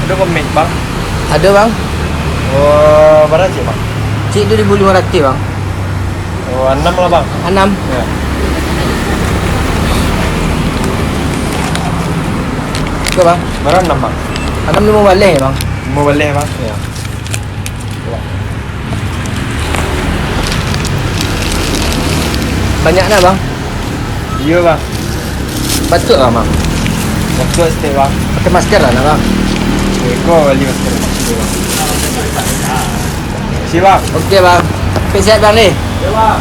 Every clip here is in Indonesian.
Ada komik bang? Ada bang. Oh, berapa sih bang? Cik 2.500 bang. Oh, 6 lah bang. 6. Ya. Oke bang. Berapa 6 bang? 6 dia mau balik ya bang. Mau balik bang? Ya. Banyak dah bang. Iya bang. Batuk lah bang. Waktu stay bang. Pakai masker lah nak bang. Eko balik masker bang. Si bang. Okey bang. Sampai sihat bang ni. Ya bang.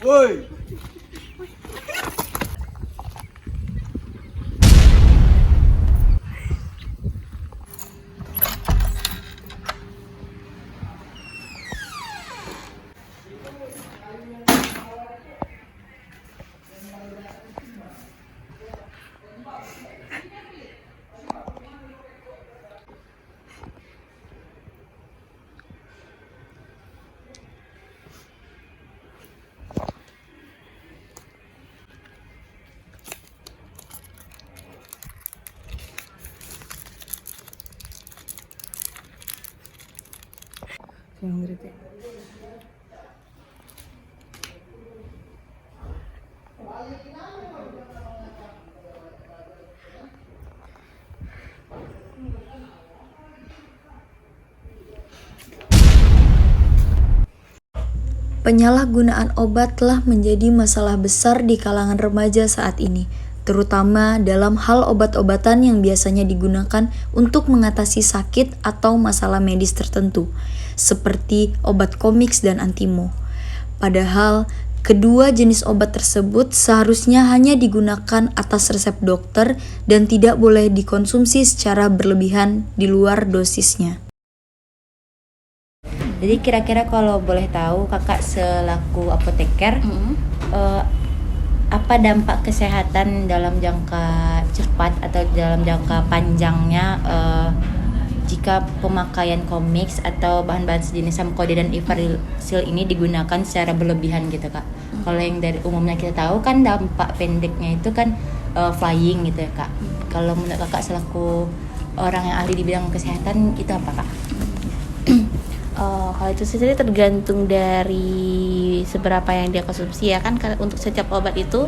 Woi. Penyalahgunaan obat telah menjadi masalah besar di kalangan remaja saat ini, terutama dalam hal obat-obatan yang biasanya digunakan untuk mengatasi sakit atau masalah medis tertentu, seperti obat komiks dan antimo. Padahal, kedua jenis obat tersebut seharusnya hanya digunakan atas resep dokter dan tidak boleh dikonsumsi secara berlebihan di luar dosisnya. Jadi kira-kira kalau boleh tahu kakak selaku apoteker, apa dampak kesehatan dalam jangka cepat atau dalam jangka panjangnya jika pemakaian komiks atau bahan-bahan sejenis samkode dan iversil ini digunakan secara berlebihan gitu kak? Kalau yang dari umumnya kita tahu kan dampak pendeknya itu kan flying gitu ya kak. Kalau menurut kakak selaku orang yang ahli di bidang kesehatan itu apa kak? Kalau itu sendiri tergantung dari seberapa yang dia konsumsi ya kan. Untuk setiap obat itu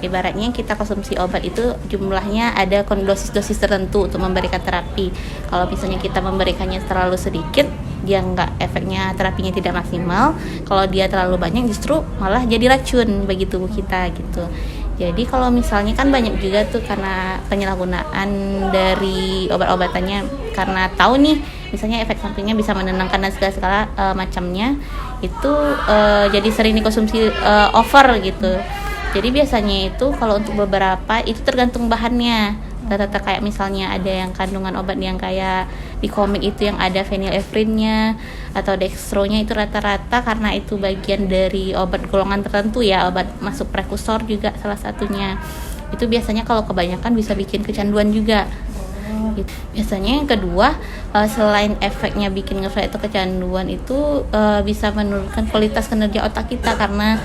ibaratnya kita konsumsi obat itu jumlahnya ada dosis-dosis tertentu untuk memberikan terapi. Kalau misalnya kita memberikannya terlalu sedikit, dia efeknya terapinya tidak maksimal. Kalau dia terlalu banyak justru malah jadi racun bagi tubuh kita gitu. Jadi kalau misalnya kan banyak juga tuh karena penyalahgunaan dari obat-obatannya, karena tahu nih misalnya efek sampingnya bisa menenangkan dan segala macamnya, itu jadi sering dikonsumsi over gitu. Jadi biasanya itu kalau untuk beberapa itu tergantung bahannya. Rata-rata kayak misalnya ada yang kandungan obat yang kayak di komik itu yang ada phenylephrine-nya atau dextro-nya, itu rata-rata karena itu bagian dari obat golongan tertentu ya, obat masuk prekursor juga salah satunya. Itu biasanya kalau kebanyakan bisa bikin kecanduan juga. Gitu. Biasanya yang kedua, selain efeknya bikin ngefly atau kecanduan itu bisa menurunkan kualitas kinerja otak kita karena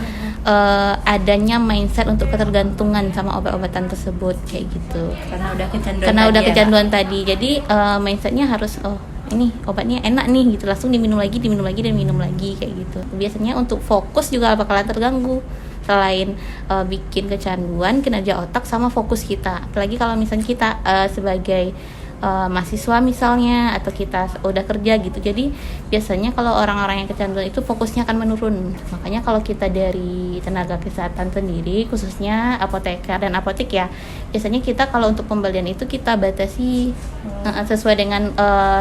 adanya mindset untuk ketergantungan sama obat-obatan tersebut kayak gitu. Karena udah kecanduan tadi. Jadi mindsetnya harus ini obatnya enak nih gitu, langsung diminum lagi kayak gitu. Biasanya untuk fokus juga bakalan terganggu. Selain bikin kecanduan, kinerja otak sama fokus kita. Apalagi kalau misalnya kita sebagai mahasiswa misalnya, atau kita udah kerja gitu. Jadi biasanya kalau orang-orang yang kecanduan itu fokusnya akan menurun. Makanya kalau kita dari tenaga kesehatan sendiri, khususnya apoteker dan apotek ya, biasanya kita kalau untuk pembelian itu kita batasi sesuai dengan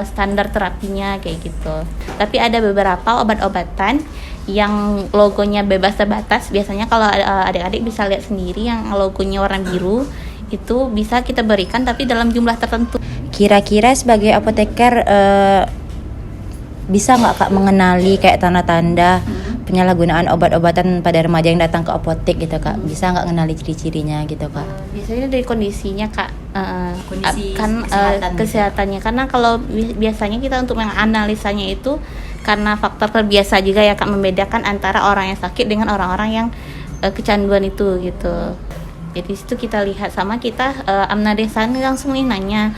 standar terapinya kayak gitu. Tapi ada beberapa obat-obatan yang logonya bebas terbatas. Biasanya kalau adik-adik bisa lihat sendiri yang logonya warna biru, itu bisa kita berikan tapi dalam jumlah tertentu. Kira-kira sebagai apoteker bisa nggak Kak mengenali kayak tanda-tanda penyalahgunaan obat-obatan pada remaja yang datang ke apotek gitu Kak? Bisa nggak mengenali ciri-cirinya gitu Kak? Biasanya dari kondisinya Kak, Kondisi kesehatannya. Karena kalau biasanya kita untuk menganalisanya itu karena faktor terbiasa juga ya Kak, membedakan antara orang yang sakit dengan orang-orang yang kecanduan itu gitu. Jadi situ kita lihat sama kita amnadesan langsung nih nanya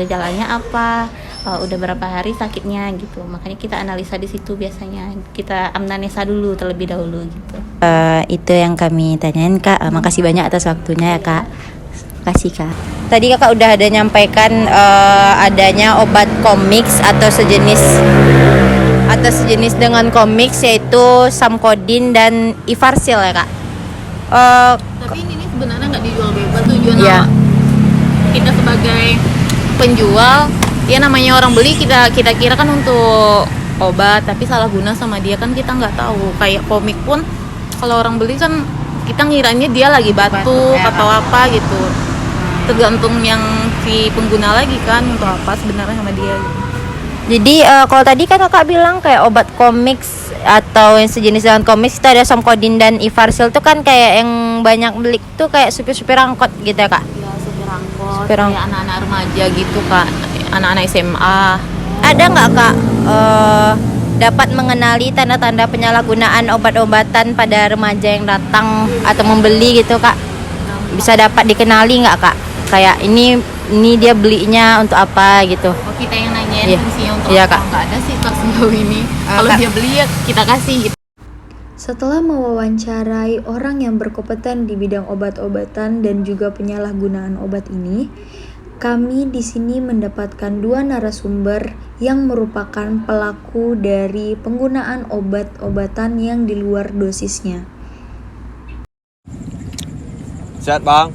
gejalanya apa, udah berapa hari sakitnya gitu. Makanya kita analisa di situ biasanya. Kita amnesa dulu terlebih dahulu gitu. Itu yang kami tanyain Kak. Makasih banyak atas waktunya ya Kak. Makasih Kak. Tadi Kakak udah ada nyampaikan adanya obat komiks atau sejenis dengan komiks, yaitu Samkodin dan Ivarsil ya Kak. Tapi ini sebenarnya nggak dijual bebas, tujuan Iya. kita sebagai penjual, ya namanya orang beli kita kira kan untuk obat, tapi salah guna sama dia kan kita nggak tahu. Kayak komik pun kalau orang beli kan kita ngiranya dia lagi batuk atau apa gitu. Tergantung yang si pengguna lagi kan untuk apa sebenarnya sama dia. Jadi kalau tadi kan Kakak bilang kayak obat komiks atau yang sejenis dengan komiks, itu ada Samkodin dan Ivarsil tuh kan kayak yang banyak beli tuh kayak supir-supir angkot gitu ya Kak? Ya supir angkot, Supir kayak anak-anak remaja gitu Kak, anak-anak SMA. Ada nggak Kak dapat mengenali tanda-tanda penyalahgunaan obat-obatan pada remaja yang datang atau membeli gitu Kak? Bisa dapat dikenali nggak Kak? Kayak ini dia belinya untuk apa gitu? Oh, kita yang nanyain Iya. fungsinya untuk Iya, apa? Kak. Nggak ada sih Kak sejauh ini. Kalau Kak. dia beli ya kita kasih gitu. Setelah mewawancarai orang yang berkompeten di bidang obat-obatan dan juga penyalahgunaan obat ini, kami di sini mendapatkan 2 narasumber yang merupakan pelaku dari penggunaan obat-obatan yang di luar dosisnya. Sehat bang?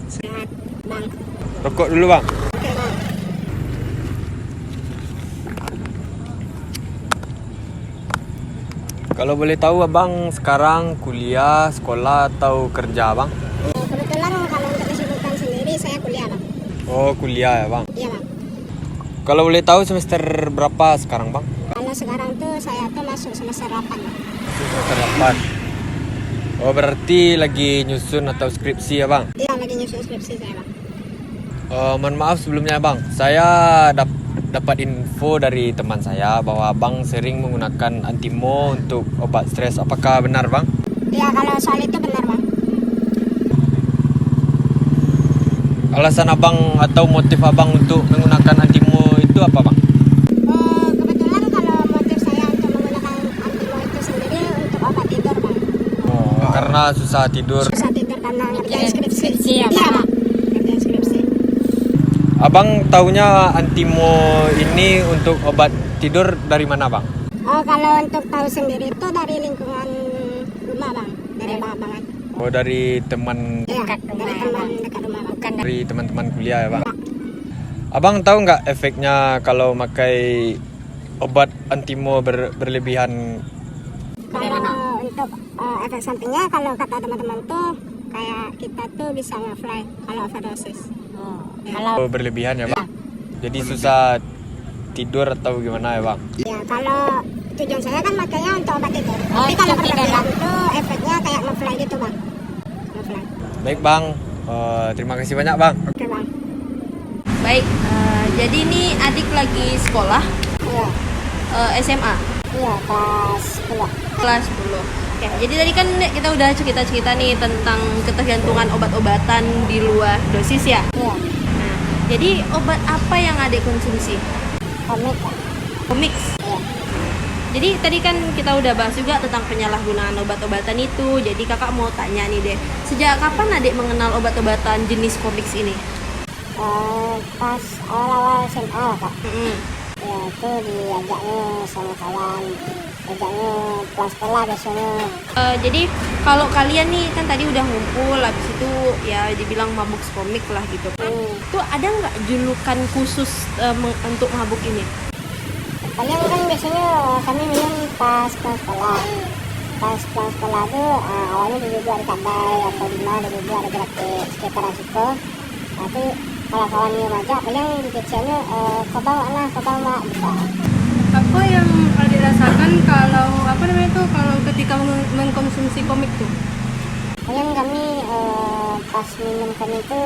Rokok dulu bang. Kalau boleh tahu abang sekarang kuliah, sekolah atau kerja bang? Kebetulan kalau untuk kesibukan sendiri saya kuliah bang. Oh kuliah ya bang. Iya bang. Kalau boleh tahu semester berapa sekarang bang? Kalau sekarang tuh saya tuh masuk semester 8 bang. Semester 8. Oh berarti lagi nyusun atau skripsi ya bang? Iya lagi nyusun skripsi saya bang. Mohon maaf sebelumnya bang, saya dapat info dari teman saya bahwa abang sering menggunakan antimo untuk obat stres. Apakah benar bang? Iya kalau soal itu benar bang. Alasan abang atau motif abang untuk menggunakan antimo itu apa bang? Kebetulan kalau motif saya untuk menggunakan antimo itu sendiri untuk obat tidur bang. Oh, karena susah tidur. Susah tidur karena ngerjain skripsi. Iya bang. Ngerjain skripsi. Abang taunya antimo ini untuk obat tidur dari mana bang? Kalau untuk tahu sendiri itu dari lingkungan rumah bang, dari abang-abangan. Oh dari teman, Iya, dari teman dekat rumah bang. dari teman-teman kuliah ya bang. Abang tahu nggak efeknya kalau pakai obat antimo berlebihan? Kalau untuk efek sampingnya kalau kata teman-teman tuh kayak kita tuh bisa nge-fly kalau overdosis. Oh, berlebihan ya bang. Jadi susah tidur atau gimana ya bang? Ya kalau tujuan saya kan makanya untuk obat tidur. Tapi kalau berlebihan tuh efeknya kayak nge-fly gitu bang. Nge-fly. Baik bang, terima kasih banyak bang. Oke bang. Baik, jadi ini adik lagi sekolah Iya, SMA iya kelas 10. kelas 10. Oke, jadi tadi kan kita udah cerita-cerita nih tentang ketergantungan obat-obatan di luar dosis ya. Iya, Nah, jadi obat apa yang adik konsumsi? komik Kak. Komik. Iya. Jadi tadi kan kita udah bahas juga tentang penyalahgunaan obat-obatan itu. Jadi kakak mau tanya nih deh, sejak kapan adik mengenal obat-obatan jenis komik ini? Pas awal-awal SMA lah Kak. Mm-mm. Ya itu diajaknya sama kawan, diajaknya pulang sekolah biasanya. Jadi kalau kalian nih kan tadi udah ngumpul, habis itu ya dibilang mabuk komik lah gitu kan. Itu ada nggak julukan khusus untuk mabuk ini? Paling kan biasanya kami minum pas pulang sekolah. Pas pulang sekolah tuh awalnya duduk di kedai atau di mana duduk ada gerak di sekitaran situ. Nah itu kalau kawan minum aja paling dikecilnya kau bawa bisa. Apa yang adik rasakan kalau kalau ketika mengkonsumsi komik tuh? Paling kami pas minum komik itu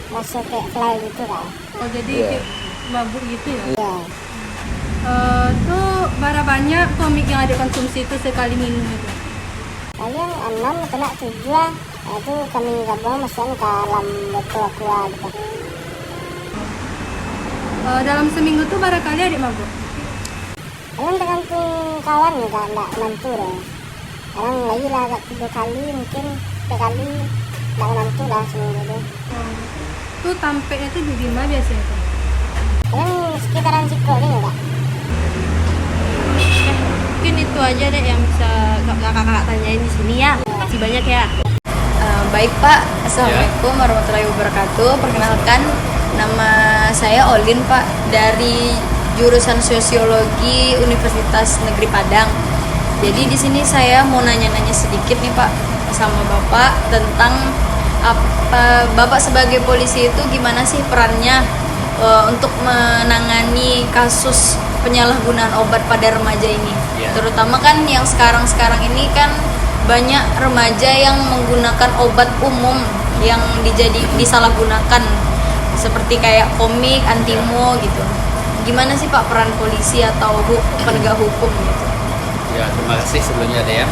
masuk kayak fly gitu Kak. Oh jadi mabuk gitu ya? Iya. Tuh berapa banyak komik yang adik konsumsi itu sekali minum itu? Paling 6 atau 7 lah. Nah, itu kami gabung masukkan ke dalam botol aqua gitu. Dalam seminggu tuh berapa kali adik mabuk? Paling tergantung kawan ya Kak, nggak menentu deh. Kadang lagi lah agak 3 kali mungkin 3 kali nggak menentu lah seminggu itu. Tuh tampeknya tuh di mana biasanya tuh? Paling sekitaran Ciko ini ya Kak. Mungkin itu aja deh yang bisa kakak tanyain di sini ya. Makasih banyak ya. Baik Pak, Assalamualaikum warahmatullahi wabarakatuh. Perkenalkan, nama saya Olin Pak, dari jurusan Sosiologi Universitas Negeri Padang. Jadi di sini saya mau nanya-nanya sedikit nih Pak sama Bapak tentang apa Bapak sebagai polisi itu gimana sih perannya untuk menangani kasus penyalahgunaan obat pada remaja ini. Terutama kan yang sekarang ini kan banyak remaja yang menggunakan obat umum yang disalahgunakan seperti kayak komik, antimo gitu. Gimana sih Pak peran polisi atau penegak hukum gitu? Ya, terima kasih sebelumnya ada ya.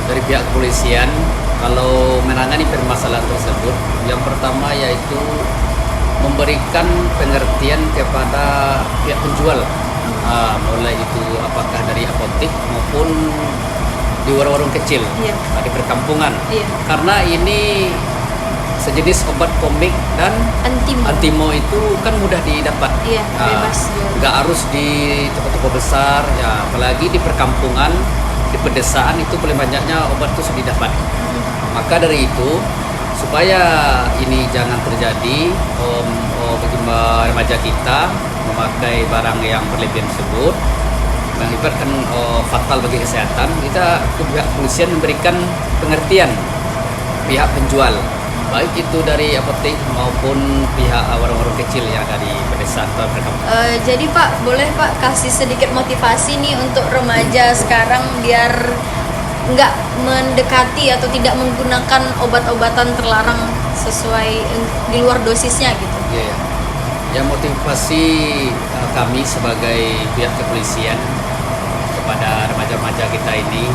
Dari pihak kepolisian kalau menangani permasalahan tersebut, yang pertama yaitu memberikan pengertian kepada pihak penjual, mulai itu apakah dari apotek maupun di warung-warung kecil, di perkampungan. Karena ini sejenis obat komik dan antimo itu kan mudah didapat. Bebas. Nggak harus di toko-toko besar, ya apalagi di perkampungan, di pedesaan itu paling banyaknya obat itu sudah didapat. Maka dari itu supaya ini jangan terjadi bagi remaja kita memakai barang yang berlebihan tersebut mengakibatkan fatal bagi kesehatan, kita pihak kepolisian memberikan pengertian pihak penjual, baik itu dari apotek maupun pihak warung-warung kecil yang ada di pedesaan atau perkampungan. Jadi Pak, boleh Pak kasih sedikit motivasi nih untuk remaja sekarang biar nggak mendekati atau tidak menggunakan obat-obatan terlarang sesuai di luar dosisnya gitu. Iya. Yang motivasi kami sebagai pihak kepolisian kepada remaja-remaja kita ini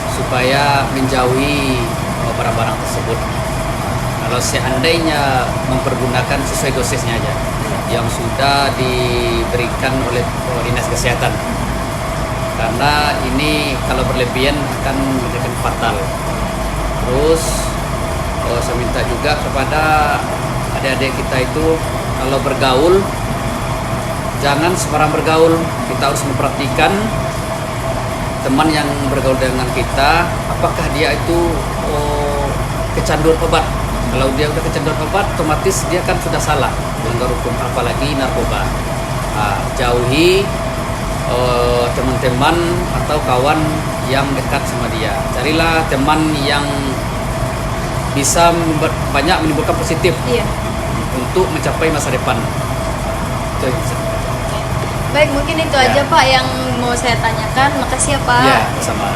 supaya menjauhi barang-barang tersebut. Kalau seandainya mempergunakan sesuai dosisnya aja yang sudah diberikan oleh Dinas Kesehatan. Karena ini kalau berlebihan akan menjadi fatal. Terus saya minta juga kepada adik-adik kita itu kalau bergaul jangan sembarang bergaul. Kita harus memperhatikan teman yang bergaul dengan kita, apakah dia itu kecanduan obat. Kalau dia udah kecanduan obat, otomatis dia kan sudah salah melanggar hukum, apalagi narkoba. Jauhi teman-teman atau kawan yang dekat sama dia. Carilah teman yang bisa banyak menimbulkan positif untuk mencapai masa depan. Itu yang bisa. Baik, mungkin itu aja Pak yang mau saya tanyakan. Makasih ya Pak. Ya, sama.